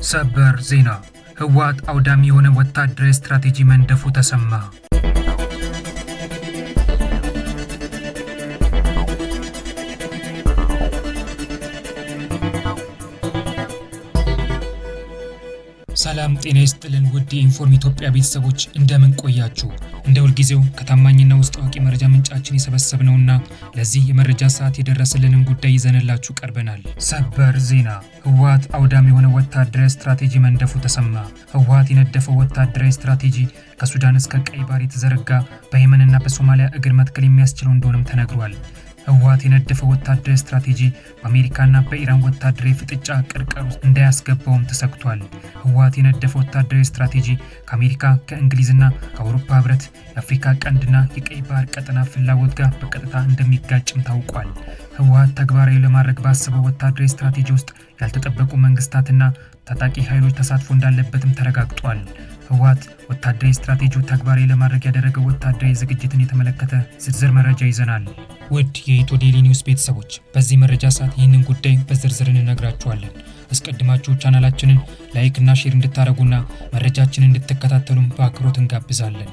ሰበር ዜና ህወሓት አውዳሚ የሆነ ወታደራዊ ስትራቴጂ መንደፉ ተሰማ። ሰላም ጤና ይስጥልን ውድ ኢንፎርም ኢትዮጵያ ቤተሰቦች እንደምን ቆያችሁ? እንደ ሁልጊዜው ከታማኝና ውስጥ አዋቂ መረጃ ምንጫችን የሰበሰብነውና ለዚህ የመረጃ ሰዓት የደረሰልንን ጉዳይ ይዘንላችሁ ቀርበናል። ሰበር ዜና ህወሓት አውዳሚ የሆነ ወታደራዊ ስትራቴጂ መንደፉ ተሰማ። ህወሓት የነደፈው ወታደራዊ ስትራቴጂ ከሱዳን እስከ ቀይ ባህር የተዘረጋ በየመንና በሶማሊያ እግር መትከል የሚያስችለው እንደሆነም ተነግሯል። ህወሓት የነደፈው ወታደራዊ ስትራቴጂ በአሜሪካና በኢራን ወታደራዊ ፍጥጫ ቅርቅር ውስጥ እንዳያስገባውም ተሰግቷል። ህወሓት የነደፈው ወታደራዊ ስትራቴጂ ከአሜሪካ ከእንግሊዝና ከአውሮፓ ህብረት የአፍሪካ ቀንድና የቀይ ባህር ቀጠና ፍላጎት ጋር በቀጥታ እንደሚጋጭም ታውቋል። ህወሓት ተግባራዊ ለማድረግ ባሰበው ወታደራዊ ስትራቴጂ ውስጥ ያልተጠበቁ መንግስታትና ታጣቂ ኃይሎች ተሳትፎ እንዳለበትም ተረጋግጧል። ህወሓት ወታደራዊ ስትራቴጂው ተግባራዊ ለማድረግ ያደረገው ወታደራዊ ዝግጅትን የተመለከተ ዝርዝር መረጃ ይዘናል። ውድ የኢትዮ ዴይሊ ኒውስ ቤተሰቦች በዚህ መረጃ ሰዓት ይህንን ጉዳይ በዝርዝር እንነግራችኋለን። አስቀድማችሁ ቻናላችንን ላይክ እና ሼር እንድታደርጉና መረጃችንን እንድትከታተሉን በአክብሮት እንጋብዛለን።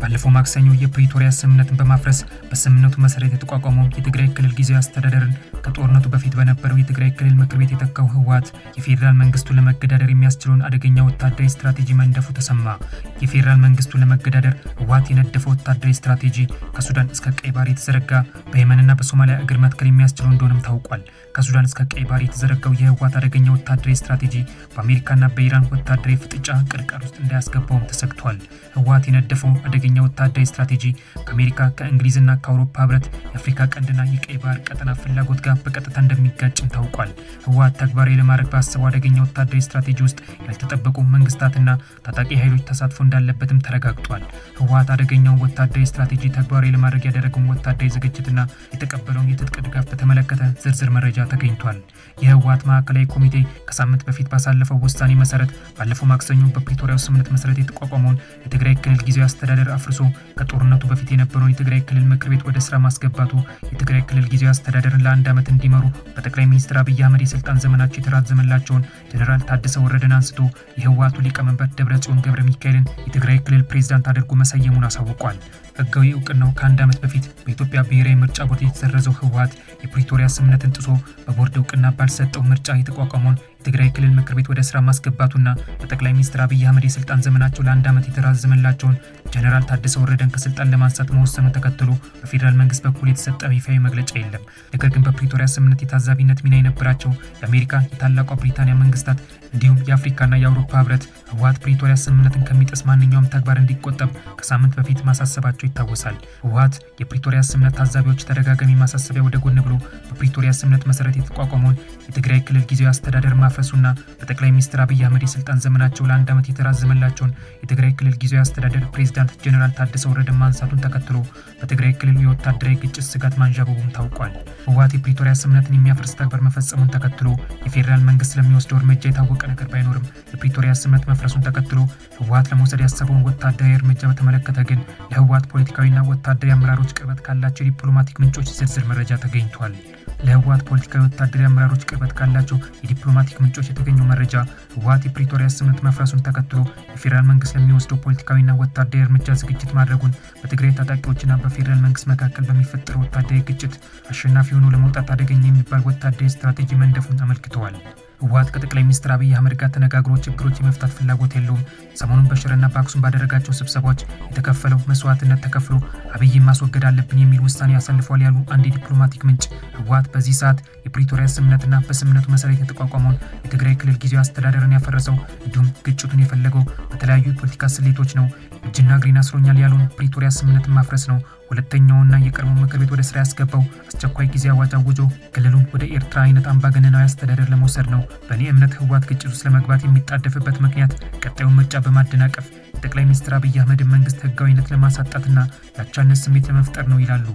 ባለፈው ማክሰኞ የፕሪቶሪያ ስምምነትን በማፍረስ በስምምነቱ መሰረት የተቋቋመው የትግራይ ክልል ጊዜያዊ አስተዳደርን ከጦርነቱ በፊት በነበረው የትግራይ ክልል ምክር ቤት የተካው ህወሓት የፌዴራል መንግስቱን ለመገዳደር የሚያስችለውን አደገኛ ወታደራዊ ስትራቴጂ መንደፉ ተሰማ። የፌዴራል መንግስቱን ለመገዳደር ህወሓት የነደፈው ወታደራዊ ስትራቴጂ ከሱዳን እስከ ቀይ ባህር የተዘረጋ በየመንና በሶማሊያ እግር መትከል የሚያስችለው እንደሆነም ታውቋል። ከሱዳን እስከ ቀይ ባህር የተዘረጋው የህወሓት አደገኛ ወታደራዊ ስትራቴጂ በአሜሪካና በኢራን ወታደራዊ ፍጥጫ ቅርቅር ውስጥ እንዳያስገባውም ተሰግቷል። ህወሓት የነደፈው አደገኛ ወታደራዊ ስትራቴጂ ከአሜሪካ ከእንግሊዝና ከአውሮፓ ህብረት የአፍሪካ ቀንድና የቀይ ባህር ቀጠና ፍላጎት ጋር በቀጥታ እንደሚጋጭም ታውቋል። ህወሓት ተግባራዊ ለማድረግ ባሰበው አደገኛ ወታደራዊ ስትራቴጂ ውስጥ ያልተጠበቁ መንግስታትና ታጣቂ ኃይሎች ተሳትፎ እንዳለበትም ተረጋግጧል። ህወሓት አደገኛውን ወታደራዊ ስትራቴጂ ተግባራዊ ለማድረግ ያደረገውን ወታደራዊ ዝግጅትና የተቀበለውን የትጥቅ ድጋፍ በተመለከተ ዝርዝር መረጃ ተገኝቷል። የህወሓት ማዕከላዊ ኮሚቴ ከሳምንት በፊት ባሳለፈው ውሳኔ መሰረት ባለፈው ማክሰኞ በፕሪቶሪያው ስምምነት መሰረት የተቋቋመውን የትግራይ ክልል ጊዜያዊ አስተዳደር አፍርሶ ከጦርነቱ በፊት የነበረውን የትግራይ ክልል ምክር ቤት ወደ ስራ ማስገባቱ የትግራይ ክልል ጊዜያዊ አስተዳደርን ለአንድ ዓመት እንዲመሩ በጠቅላይ ሚኒስትር አብይ አህመድ የስልጣን ዘመናቸው የተራዘመላቸውን ጀነራል ታደሰ ወረደን አንስቶ የህወሓቱ ሊቀመንበር ደብረጽዮን ገብረ ሚካኤልን የትግራይ ክልል ፕሬዝዳንት አድርጎ መሰየሙን አሳውቋል። ህጋዊ እውቅናው ከአንድ ዓመት በፊት በኢትዮጵያ ብሔራዊ ምርጫ ቦርድ የተሰረዘው ህወሓት የፕሪቶሪያ ስምምነትን ጥሶ በቦርድ እውቅና ባልሰጠው ምርጫ የተቋቋመውን የትግራይ ክልል ምክር ቤት ወደ ስራ ማስገባቱና በጠቅላይ ሚኒስትር አብይ አህመድ የስልጣን ዘመናቸው ለአንድ ዓመት የተራዘመላቸውን ጀነራል ታደሰ ወረደን ከስልጣን ለማንሳት መወሰኑ ተከትሎ በፌዴራል መንግስት በኩል የተሰጠ ይፋዊ መግለጫ የለም። ነገር ግን በፕሪቶሪያ ስምምነት የታዛቢነት ሚና የነበራቸው የአሜሪካ፣ የታላቋ ብሪታንያ መንግስታት እንዲሁም የአፍሪካና የአውሮፓ ህብረት ህወሓት ፕሪቶሪያ ስምምነትን ከሚጥስ ማንኛውም ተግባር እንዲቆጠብ ከሳምንት በፊት ማሳሰባቸው ይታወሳል። ህወሓት የፕሪቶሪያ ስምምነት ታዛቢዎች ተደጋጋሚ ማሳሰቢያ ወደ ጎን ብሎ በፕሪቶሪያ ስምምነት መሰረት የተቋቋመውን የትግራይ ክልል ጊዜያዊ አስተዳደር ማፍረሱና በጠቅላይ ሚኒስትር አብይ አህመድ የስልጣን ዘመናቸው ለአንድ ዓመት የተራዘመላቸውን የትግራይ ክልል ጊዜያዊ አስተዳደር ፕሬዝዳንት ጀነራል ታደሰ ወረደን ማንሳቱን ተከትሎ በትግራይ ክልል የወታደራዊ ግጭት ስጋት ማንዣበቡም ታውቋል። ህወሓት የፕሪቶሪያ ስምምነትን የሚያፈርስ ተግባር መፈጸሙን ተከትሎ የፌዴራል መንግስት ለሚወስደው እርምጃ የታወቀ ነገር ባይኖርም የፕሪቶሪያ ስምምነት መፍረሱን ተከትሎ ህወሓት ለመውሰድ ያሰበውን ወታደራዊ እርምጃ በተመለከተ ግን ለህወሓት ፖለቲካዊና ወታደራዊ አመራሮች ቅርበት ካላቸው የዲፕሎማቲክ ምንጮች ዝርዝር መረጃ ተገኝቷል። ለህወሓት ፖለቲካዊ ወታደራዊ አመራሮች ቅርበት ካላቸው የዲፕሎማቲክ ምንጮች የተገኘው መረጃ ህወሓት የፕሪቶሪያ ስምምነት መፍረሱን ተከትሎ የፌዴራል መንግስት ለሚወስደው ፖለቲካዊና ወታደራዊ እርምጃ ዝግጅት ማድረጉን፣ በትግራይ ታጣቂዎችና በፌዴራል መንግስት መካከል በሚፈጠረው ወታደራዊ ግጭት አሸናፊ ሆኖ ለመውጣት አደገኛ የሚባል ወታደራዊ ስትራቴጂ መንደፉን አመልክተዋል። ህወሓት ከጠቅላይ ሚኒስትር አብይ አህመድ ጋር ተነጋግሮ ችግሮች የመፍታት ፍላጎት የለውም። ሰሞኑን በሽረና በአክሱም ባደረጋቸው ስብሰባዎች የተከፈለው መስዋዕትነት ተከፍሎ አብይን ማስወገድ አለብን የሚል ውሳኔ ያሳልፈዋል ያሉ አንድ የዲፕሎማቲክ ምንጭ ህወሓት በዚህ ሰዓት የፕሪቶሪያ ስምምነትና በስምምነቱ መሰረት የተቋቋመውን የትግራይ ክልል ጊዜያዊ አስተዳደርን ያፈረሰው እንዲሁም ግጭቱን የፈለገው በተለያዩ የፖለቲካ ስሌቶች ነው። እጅና እግሬን አስሮኛል ያለውን ፕሪቶሪያ ስምምነትን ማፍረስ ነው። ሁለተኛውና የቀድሞ ምክር ቤት ወደ ስራ ያስገባው አስቸኳይ ጊዜ አዋጅ አውጆ ክልሉን ወደ ኤርትራ አይነት አምባገነናዊ አስተዳደር ለመውሰድ ነው። በእኔ እምነት ህወሓት ግጭት ውስጥ ለመግባት የሚጣደፍበት ምክንያት ቀጣዩን ምርጫ በማደናቀፍ የጠቅላይ ሚኒስትር አብይ አህመድን መንግስት ህጋዊነት ለማሳጣትና የአቻነት ስሜት ለመፍጠር ነው ይላሉ።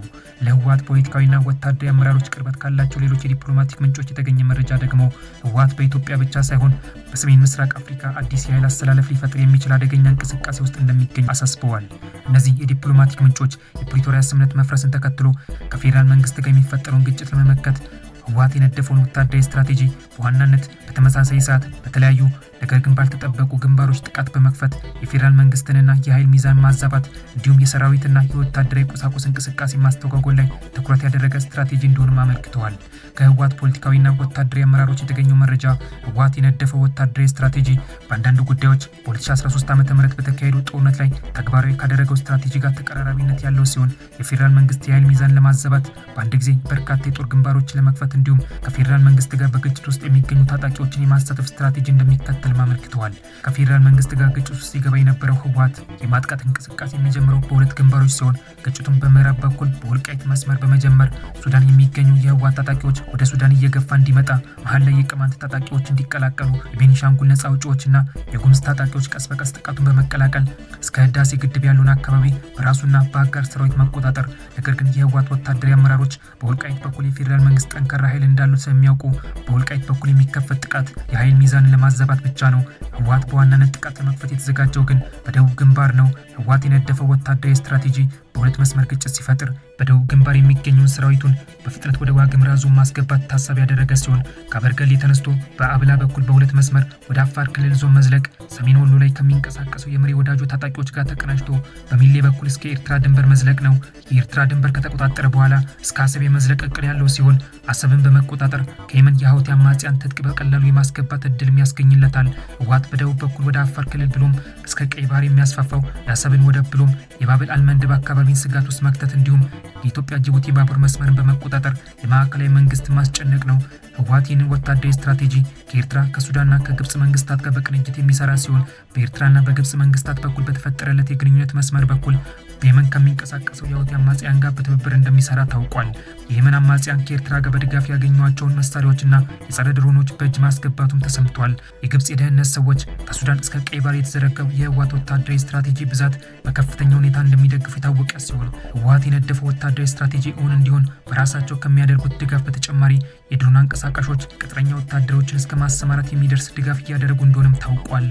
ለህወሓት ፖለቲካዊና ወታደራዊ አመራሮች ቅርበት ካላቸው ሌሎች የዲፕሎማቲክ ምንጮች የተገኘ መረጃ ደግሞ ህወሓት በኢትዮጵያ ብቻ ሳይሆን በሰሜን ምስራቅ አፍሪካ አዲስ የኃይል አስተላለፍ ሊፈጥር የሚችል አደገኛ እንቅስቃሴ ውስጥ እንደሚገኝ አሳስበዋል። እነዚህ የዲፕሎማቲክ ምንጮች የፕሪቶሪያ ስምምነት መፍረስን ተከትሎ ከፌዴራል መንግስት ጋር የሚፈጠረውን ግጭት ለመመከት ህወሓት የነደፈውን ወታደራዊ ስትራቴጂ በዋናነት በተመሳሳይ ሰዓት በተለያዩ ነገር ግን ባልተጠበቁ ግንባሮች ጥቃት በመክፈት የፌዴራል መንግስትንና የኃይል ሚዛን ማዛባት እንዲሁም የሰራዊትና የወታደራዊ ቁሳቁስ እንቅስቃሴ ማስተጓጎል ላይ ትኩረት ያደረገ ስትራቴጂ እንደሆነም አመልክተዋል። ከህወሓት ፖለቲካዊና ወታደራዊ አመራሮች የተገኘው መረጃ ህወሓት የነደፈው ወታደራዊ ስትራቴጂ በአንዳንድ ጉዳዮች በ2013 ዓ.ም በተካሄደው ጦርነት ላይ ተግባራዊ ካደረገው ስትራቴጂ ጋር ተቀራራቢነት ያለው ሲሆን የፌዴራል መንግስት የኃይል ሚዛን ለማዛባት በአንድ ጊዜ በርካታ የጦር ግንባሮችን ለመክፈት እንዲሁም ከፌዴራል መንግስት ጋር በግጭት ውስጥ የሚገኙ ታጣቂዎችን የማሳተፍ ስትራቴጂ እንደሚከተል አመልክተዋል። ከፌዴራል መንግስት ጋር ግጭት ውስጥ ሲገባ የነበረው ህወሓት የማጥቃት እንቅስቃሴ የሚጀምረው በሁለት ግንባሮች ሲሆን ግጭቱን በምዕራብ በኩል በወልቃይት መስመር በመጀመር ሱዳን የሚገኙ የህወሓት ታጣቂዎች ወደ ሱዳን እየገፋ እንዲመጣ፣ መሀል ላይ የቅማንት ታጣቂዎች እንዲቀላቀሉ፣ የቤኒሻንጉል ነጻ አውጪዎችና የጉምዝ ታጣቂዎች ቀስ በቀስ ጥቃቱን በመቀላቀል እስከ ህዳሴ ግድብ ያለውን አካባቢ በራሱና በአጋር ሰራዊት መቆጣጠር። ነገር ግን የህወሓት ወታደራዊ አመራሮች በወልቃይት በኩል የፌዴራል መንግስት ጠንካራ ኃይል እንዳለው ስለሚያውቁ በወልቃይት በኩል የሚከፈት ጥቃት የኃይል ሚዛንን ለማዛባት ብቻ ነው። ህወሓት በዋናነት ጥቃት ለመክፈት የተዘጋጀው ግን በደቡብ ግንባር ነው። ህወሓት የነደፈው ወታደራዊ ስትራቴጂ በሁለት መስመር ግጭት ሲፈጥር በደቡብ ግንባር የሚገኘውን ሰራዊቱን በፍጥነት ወደ ዋግምራ ዞን ማስገባት ታሳቢ ያደረገ ሲሆን ከአበርገሌ ተነስቶ በአብላ በኩል በሁለት መስመር ወደ አፋር ክልል ዞን መዝለቅ፣ ሰሜን ወሎ ላይ ከሚንቀሳቀሰው የምሬ ወዳጆ ታጣቂዎች ጋር ተቀናጅቶ በሚሌ በኩል እስከ ኤርትራ ድንበር መዝለቅ ነው። የኤርትራ ድንበር ከተቆጣጠረ በኋላ እስከ አሰብ የመዝለቅ እቅድ ያለው ሲሆን አሰብን በመቆጣጠር ከየመን የሁቲ አማጽያን ትጥቅ በቀላሉ የማስገባት እድልም ያስገኝለታል። ህወሓት በደቡብ በኩል ወደ አፋር ክልል ብሎም እስከ ቀይ ባህር የሚያስፋፋው የአሰብን ወደብ ብሎም የባብል አልመንደብ አካባቢን ስጋት ውስጥ መክተት እንዲሁም የኢትዮጵያ ጅቡቲ ባቡር መስመርን በመቆጣጠር የማዕከላዊ መንግስት ማስጨነቅ ነው። ህወሓት ይህንን ወታደራዊ ስትራቴጂ ከኤርትራ ከሱዳንና ከግብጽ መንግስታት ጋር በቅንጅት የሚሰራ ሲሆን በኤርትራና በግብጽ መንግስታት በኩል በተፈጠረለት የግንኙነት መስመር በኩል በየመን ከሚንቀሳቀሰው የሁቲ አማጽያን ጋር በትብብር እንደሚሰራ ታውቋል። የየመን አማጽያን ከኤርትራ ጋር በድጋፍ ያገኟቸውን መሳሪያዎችና የጸረ ድሮኖች በእጅ ማስገባቱም ተሰምቷል። የግብጽ የደህንነት ሰዎች ከሱዳን እስከ ቀይ ባህር የተዘረጋው የህወሓት ወታደራዊ ስትራቴጂ ብዛት በከፍተኛ ሁኔታ እንደሚደግፉ የታወቀ ሲሆን ህወሓት የነደፈው ወታደራዊ ስትራቴጂ እውን እንዲሆን በራሳቸው ከሚያደርጉት ድጋፍ በተጨማሪ የድሮን አንቀሳቃሾች ቅጥረኛ ወታደሮችን እስከ ማሰማራት የሚደርስ ድጋፍ እያደረጉ እንደሆነም ታውቋል።